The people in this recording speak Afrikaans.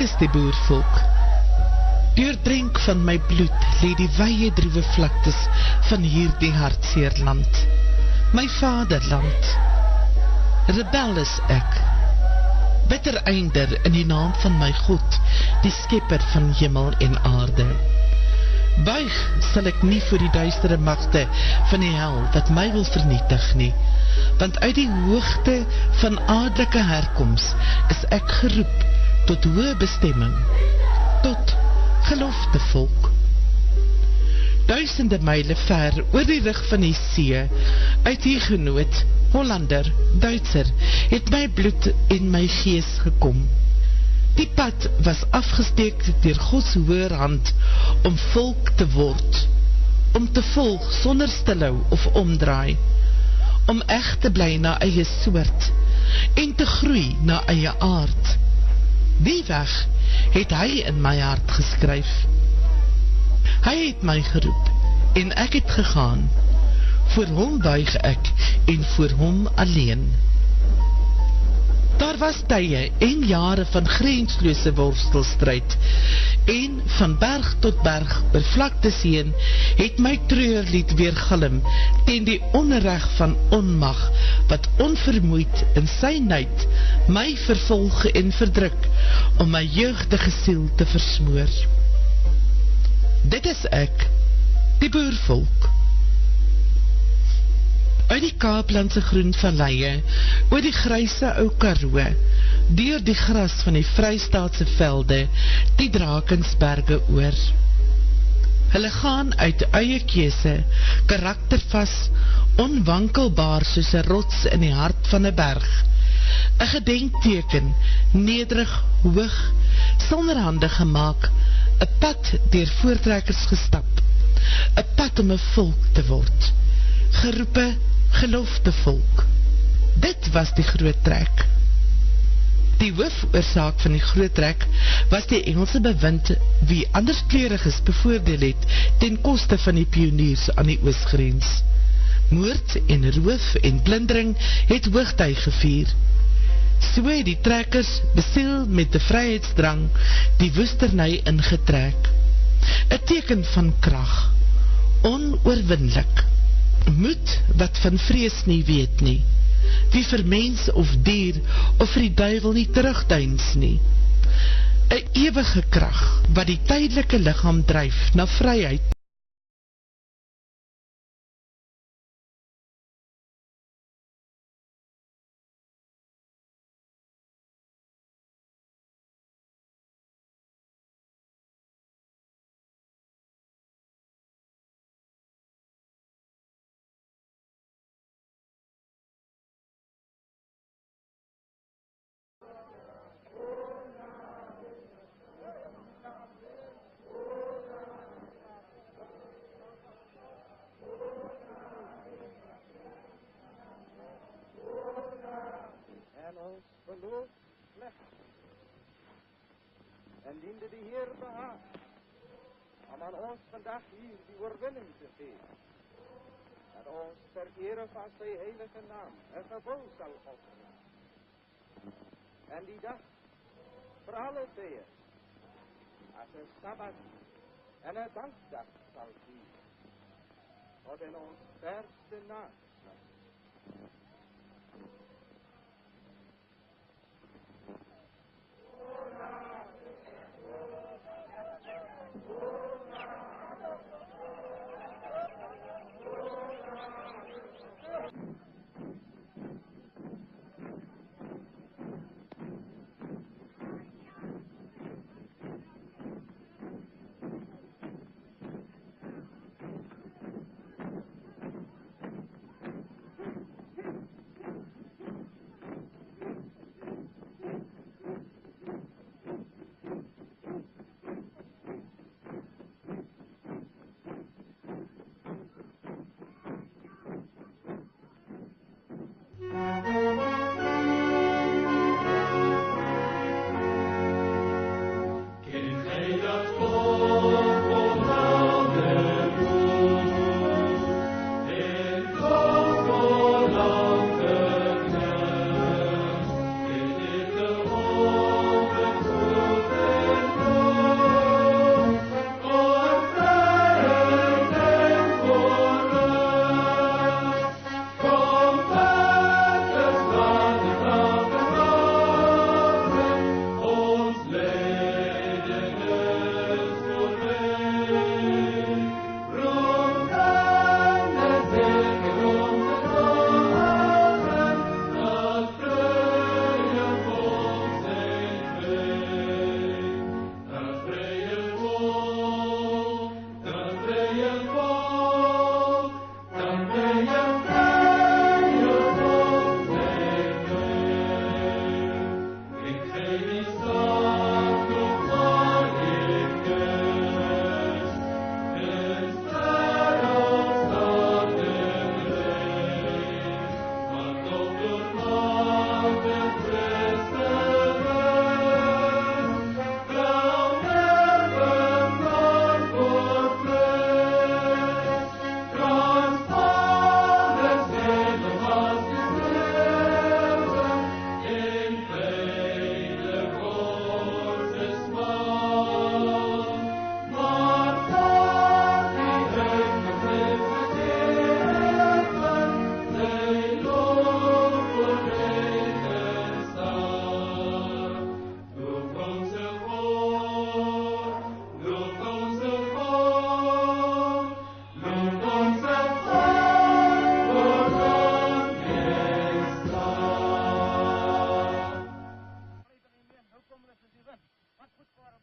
is die boervolk. Deurdrink van my bloed, lê die wye droewe vlaktes van hierdie hartseer land. My vaderland. Rebel is ek. Bitter einder in die naam van my God, die skepper van hemel en aarde. Buig sal ek nie voor die duistere magte van die hel wat my wil vernietig nie, want uit die hoogte van adelike herkoms is ek geroep tot hoë bestemming, tot gelofte volk. Duisende myle ver oor die rug van die see, uit die genoot, Hollander, Duitser, het my bloed en my gees gekom. Die pad was afgesteek deur Gods hoër hand om volk te word, om te volg sonder stilhou of omdraai, om echt te bly na eie soort en te groei na eie aard. Die weg het hy in my hart geskryf. Hy het my geroep en ek het gegaan. Voor hom buig ek en voor hom alleen. Daar was tye en jare van grensloose worstelstryd, en van berg tot berg, oor vlaktes heen, het my treurlied weergalm teen die onreg van onmag, wat onvermoeid in sy nuit my vervolg en verdruk, om my jeugdige siel te versmoor. Dit is ek, die boervolk. Uit die Kaaplandse groen valleie, oor die gryse ou Karoo, deur die gras van die Vrystaatse velde, die Drakensberge oor. Hulle gaan uit eie keuse, karaktervas, onwankelbaar soos 'n rots in die hart van 'n berg. 'n gedenkteken, nederig, hoog, sonder hande gemaak, 'n pad deur voortrekkers gestap, 'n pad om 'n volk te word, geroepe, gelofte volk. Dit was die groot trek. Die hoofoorsaak van die groot trek was die Engelse bewind wie anderskleuriges bevoordeel het ten koste van die pioniers aan die oosgrens. Moord en roof en plundering het hoogtyd gevier. So het die trekkers besiel met die vryheidsdrang die woesterny ingetrek. 'n teken van krag, onoorwinlik. Moed wat van vrees nie weet nie, wie vir mens of dier of vir die duivel nie terugduins nie. 'n ewige krag wat die tydelike liggaam dryf na vryheid. Geloof slecht. En diende de Heer behaag om aan ons vandaag hier die oorwinning te geven. Dat ons ter ere van sy heilige naam een gebouw zal offeren. En die dag voor alle tijden als een Sabbat en een dankdag zal vieren. Tot in ons verste nageslacht. Wat goed voor hem.